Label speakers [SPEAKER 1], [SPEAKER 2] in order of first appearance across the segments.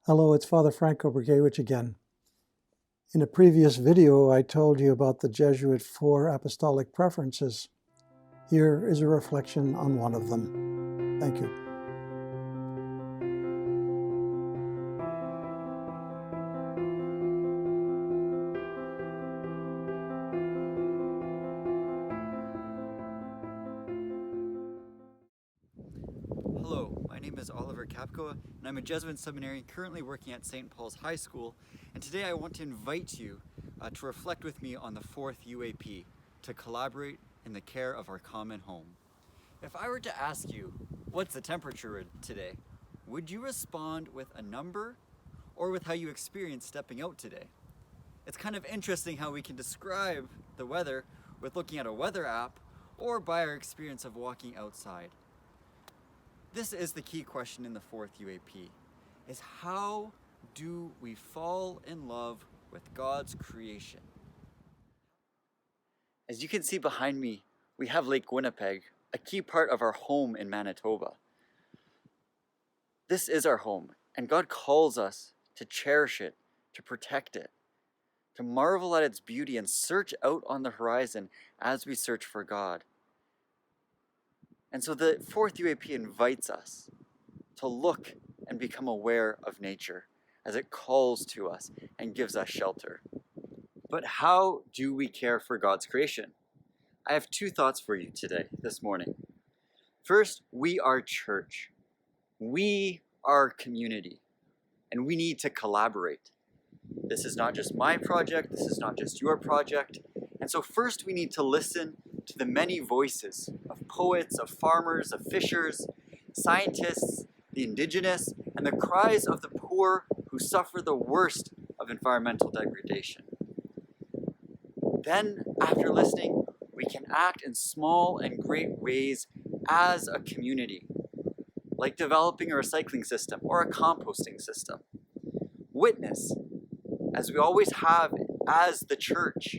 [SPEAKER 1] Hello, it's Father Franco Brigewich again. In a previous video, I told you about the Jesuit 4 apostolic preferences. Here is a reflection on one of them. Thank you.
[SPEAKER 2] Hello, my name is Oliver Kapko, and I'm a Jesuit seminarian currently working at St. Paul's High School, and today I want to invite you to reflect with me on the 4th UAP, to collaborate in the care of our common home. If I were to ask you, what's the temperature today, would you respond with a number or with how you experienced stepping out today? It's kind of interesting how we can describe the weather with looking at a weather app or by our experience of walking outside. This is the key question in the 4th UAP, is how do we fall in love with God's creation? As you can see behind me, we have Lake Winnipeg, a key part of our home in Manitoba. This is our home, and God calls us to cherish it, to protect it, to marvel at its beauty and search out on the horizon as we search for God. And so the 4th UAP invites us to look and become aware of nature as it calls to us and gives us shelter. But how do we care for God's creation? I have 2 thoughts for you today, this morning. First, we are church. We are community, and we need to collaborate. This is not just my project, this is not just your project. And so first we need to listen to the many voices of poets, of farmers, of fishers, scientists, the indigenous, and the cries of the poor who suffer the worst of environmental degradation. Then, after listening, we can act in small and great ways as a community, like developing a recycling system or a composting system. Witness, as we always have as the church,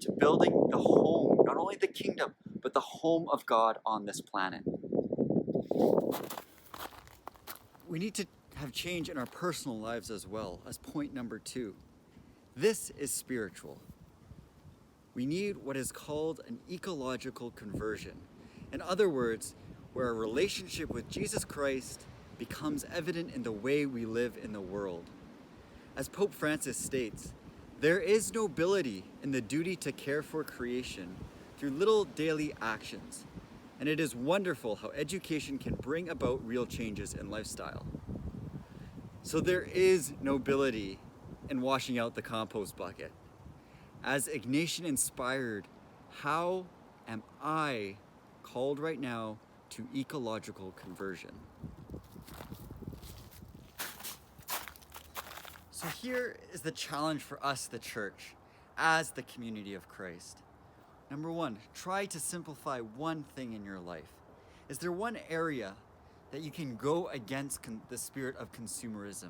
[SPEAKER 2] to building the home, not only the kingdom, but the home of God on this planet. We need to have change in our personal lives as well, as point number 2. This is spiritual. We need what is called an ecological conversion. In other words, where a relationship with Jesus Christ becomes evident in the way we live in the world. As Pope Francis states, there is nobility in the duty to care for creation through little daily actions, and it is wonderful how education can bring about real changes in lifestyle. So there is nobility in washing out the compost bucket. As Ignatius inspired, how am I called right now to ecological conversion? So here is the challenge for us, the church, as the community of Christ. Number 1, try to simplify one thing in your life. Is there one area that you can go against the spirit of consumerism?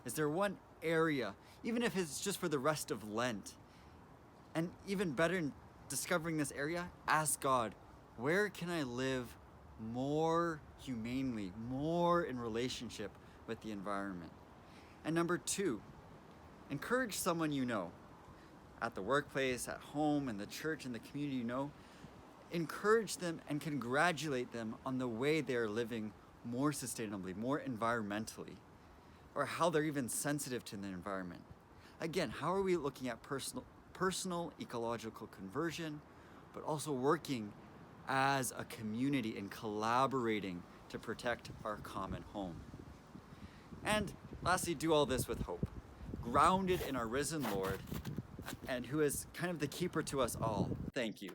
[SPEAKER 2] Is there one area, even if it's just for the rest of Lent, and even better in discovering this area, ask God, where can I live more humanely, more in relationship with the environment? And number 2, encourage someone you know, at the workplace, at home, in the church, in the community you know. Encourage them and congratulate them on the way they're living more sustainably, more environmentally, or how they're even sensitive to the environment. Again, how are we looking at personal ecological conversion, but also working as a community and collaborating to protect our common home? And lastly, do all this with hope, grounded in our risen Lord, and who is kind of the keeper to us all. Thank you.